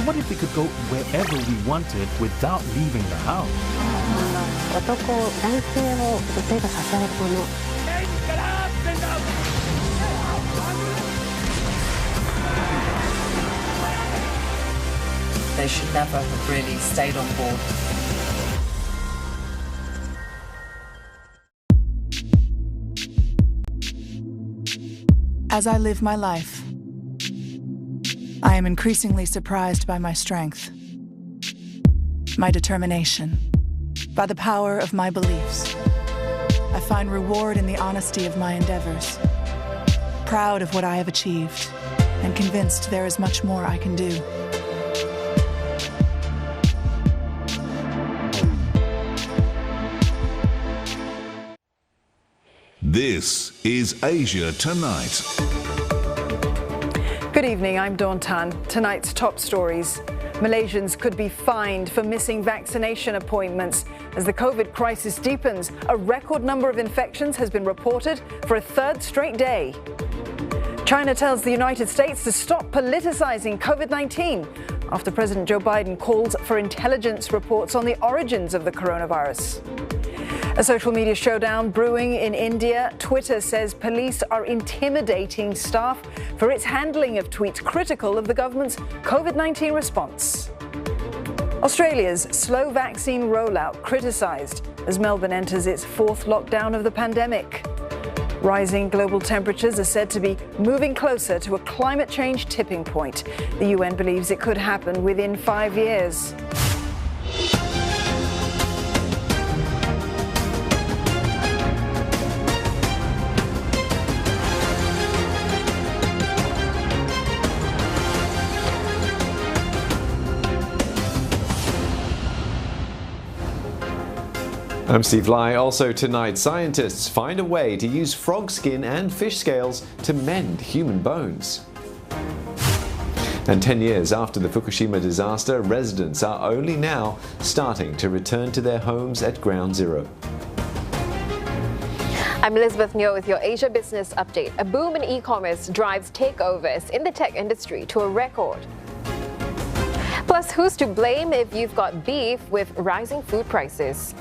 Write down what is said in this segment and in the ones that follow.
what if we could go wherever we wanted without leaving the house? 男性を女性がさせられるもの。 They should never have really stayed on board. As I live my life, I am increasingly surprised by my strength, my determination, by the power of my beliefs. I find reward in the honesty of my endeavors, proud of what I have achieved, and convinced there is much more I can do. This is Asia Tonight. Good evening, I'm Dawn Tan. Tonight's top stories. Malaysians could be fined for missing vaccination appointments. As the COVID crisis deepens, a record number of infections has been reported for a third straight day. China tells the United States to stop politicizing COVID-19 after President Joe Biden calls for intelligence reports on the origins of the coronavirus. A social media showdown brewing in India. Twitter says police are intimidating staff for its handling of tweets critical of the government's COVID-19 response. Australia's slow vaccine rollout criticised as Melbourne enters its fourth lockdown of the pandemic. Rising global temperatures are said to be moving closer to a climate change tipping point. The UN believes it could happen within 5 years. I'm Steve Lai. Also tonight, scientists find a way to use frog skin and fish scales to mend human bones. And 10 years after the Fukushima disaster, residents are only now starting to return to their homes at Ground Zero. I'm Elizabeth Nyo with your Asia Business Update. A boom in e-commerce drives takeovers in the tech industry to a record. Plus, who's to blame if you've got beef with rising food prices?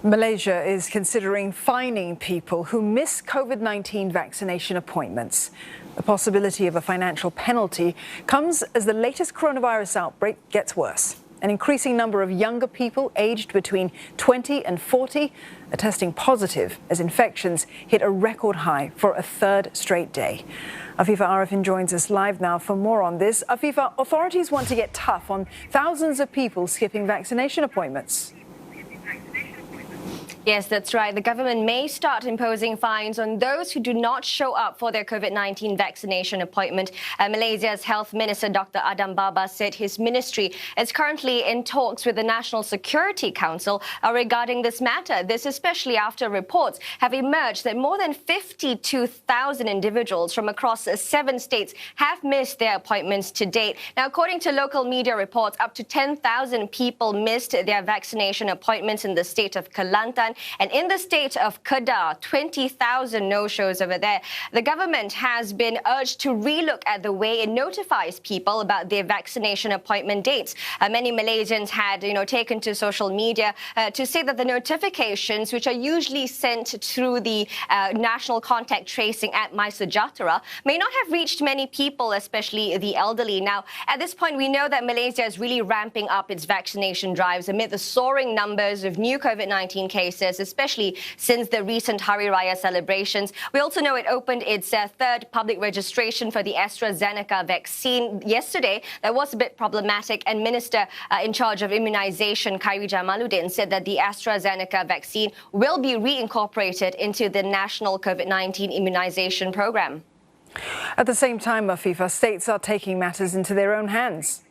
Malaysia is considering fining people who miss COVID-19 vaccination appointments. The possibility of a financial penalty comes as the latest coronavirus outbreak gets worse. An increasing number of younger people aged between 20 and 40 are testing positive as infections hit a record high for a third straight day. Afifa Arifin joins us live now for more on this. Afifa, authorities want to get tough on thousands of people skipping vaccination appointments. Yes, that's right. The government may start imposing fines on those who do not show up for their COVID-19 vaccination appointment. Malaysia's Health Minister Dr. Adam Baba said his ministry is currently in talks with the National Security Council regarding this matter. This especially after reports have emerged that more than 52,000 individuals from across 7 states have missed their appointments to date. Now, according to local media reports, up to 10,000 people missed their vaccination appointments in the state of Kelantan. And in the state of Kedah, 20,000 no-shows over there. The government has been urged to relook at the way it notifies people about their vaccination appointment dates. Many Malaysians had, taken to social media to say that the notifications, which are usually sent through the national contact tracing at MySejahtera, may not have reached many people, especially the elderly. Now, at this point, we know that Malaysia is really ramping up its vaccination drives amid the soaring numbers of new COVID-19 cases, especially since the recent Hari Raya celebrations. We also know it opened its third public registration for the AstraZeneca vaccine yesterday. That was a bit problematic, and Minister in charge of immunization, Khairi Jamaluddin, said that the AstraZeneca vaccine will be reincorporated into the national COVID-19 immunization program. At the same time, Afifa, states are taking matters into their own hands.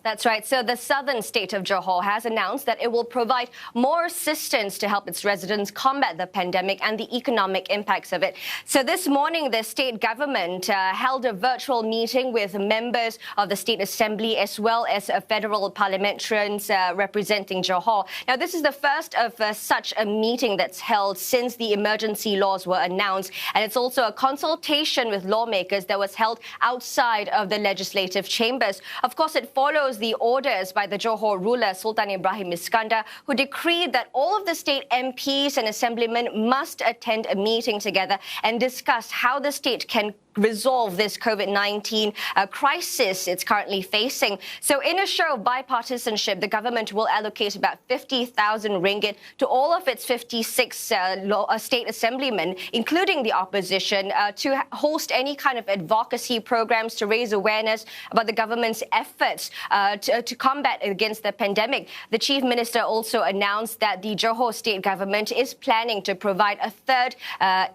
That's right. So the southern state of Johor has announced that it will provide more assistance to help its residents combat the pandemic and the economic impacts of it. So this morning, the state government held a virtual meeting with members of the State Assembly as well as federal parliamentarians representing Johor. Now, this is the first of such a meeting that's held since the emergency laws were announced. And it's also a consultation with lawmakers that was held outside of the legislative chambers. Of course, it follows the orders by the Johor ruler, Sultan Ibrahim Iskandar, who decreed that all of the state MPs and assemblymen must attend a meeting together and discuss how the state can resolve this COVID-19 crisis it's currently facing. So in a show of bipartisanship, the government will allocate about 50,000 ringgit to all of its 56 state assemblymen, including the opposition, to host any kind of advocacy programs to raise awareness about the government's efforts to combat against the pandemic. The chief minister also announced that the Johor state government is planning to provide a third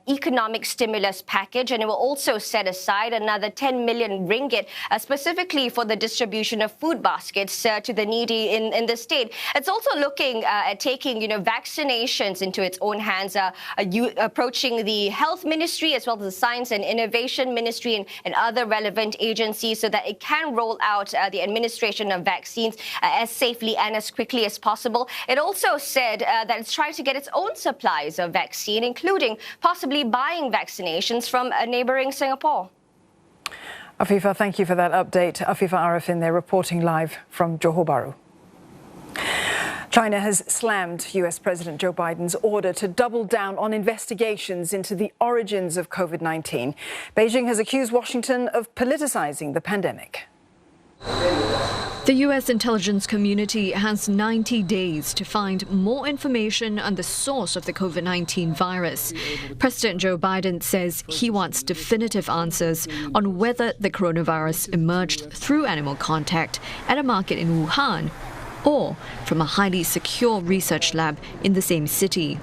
economic stimulus package, and it will also set aside another 10 million ringgit specifically for the distribution of food baskets to the needy in the state. It's also looking at taking, vaccinations into its own hands, approaching the health ministry as well as the science and innovation ministry and other relevant agencies so that it can roll out the administration of vaccines as safely and as quickly as possible. It also said that it's trying to get its own supplies of vaccine, including possibly buying vaccinations from a neighboring Singapore. Afifa, thank you for that update. Afifa Arifin there reporting live from Johor Bahru. China has slammed US President Joe Biden's order to double down on investigations into the origins of COVID-19. Beijing has accused Washington of politicizing the pandemic. The U.S. intelligence community has 90 days to find more information on the source of the COVID-19 virus. President Joe Biden says he wants definitive answers on whether the coronavirus emerged through animal contact at a market in Wuhan or from a highly secure research lab in the same city.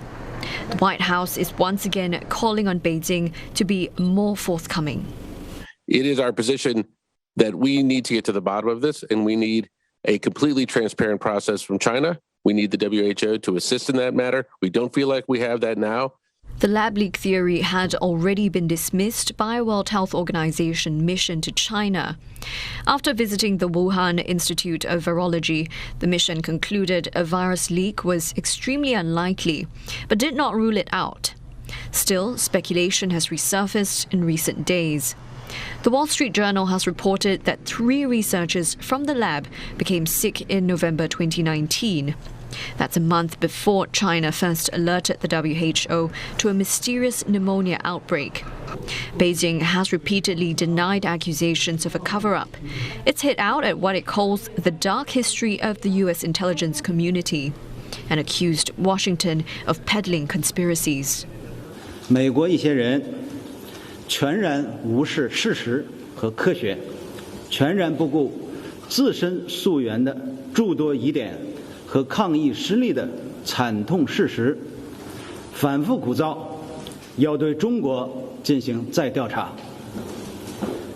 The White House is once again calling on Beijing to be more forthcoming. It is our position that we need to get to the bottom of this, and we need a completely transparent process from China. We need the WHO to assist in that matter. We don't feel like we have that now. The lab leak theory had already been dismissed by a World Health Organization mission to China. After visiting the Wuhan Institute of Virology, the mission concluded a virus leak was extremely unlikely, but did not rule it out. Still, speculation has resurfaced in recent days. The Wall Street Journal has reported that 3 researchers from the lab became sick in November 2019. That's a month before China first alerted the WHO to a mysterious pneumonia outbreak. Beijing has repeatedly denied accusations of a cover-up. It's hit out at what it calls the dark history of the U.S. intelligence community and accused Washington of peddling conspiracies. 美国一些人 全然无视事实和科学，全然不顾自身溯源的诸多疑点和抗疫失利的惨痛事实，反复鼓噪要对中国进行再调查。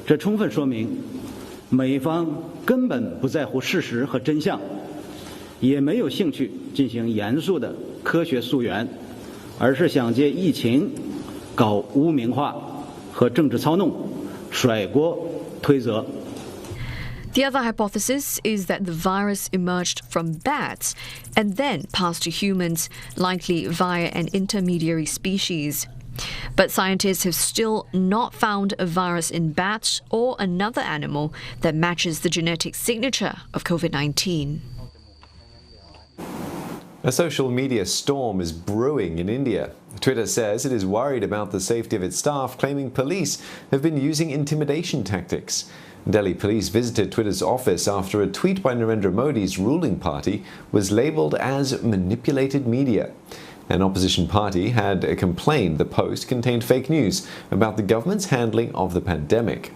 这充分说明，美方根本不在乎事实和真相，也没有兴趣进行严肃的科学溯源，而是想借疫情搞污名化 和政治操弄，甩锅推责。 The other hypothesis is that the virus emerged from bats and then passed to humans, likely via an intermediary species. But scientists have still not found a virus in bats or another animal that matches the genetic signature of COVID-19. A social media storm is brewing in India. Twitter says it is worried about the safety of its staff, claiming police have been using intimidation tactics. Delhi police visited Twitter's office after a tweet by Narendra Modi's ruling party was labelled as manipulated media. An opposition party had complained the post contained fake news about the government's handling of the pandemic.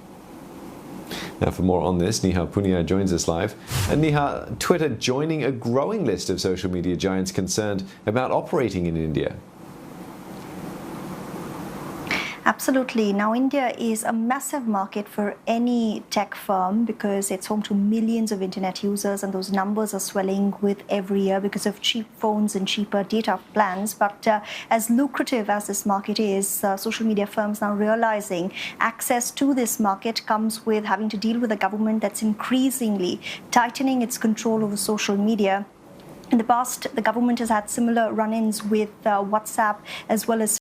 Now, for more on this, Neha Punia joins us live. And Neha, Twitter joining a growing list of social media giants concerned about operating in India. Absolutely. Now, India is a massive market for any tech firm because it's home to millions of internet users, and those numbers are swelling with every year because of cheap phones and cheaper data plans. But as lucrative as this market is, social media firms now realizing access to this market comes with having to deal with a government that's increasingly tightening its control over social media. In the past, the government has had similar run-ins with WhatsApp as well as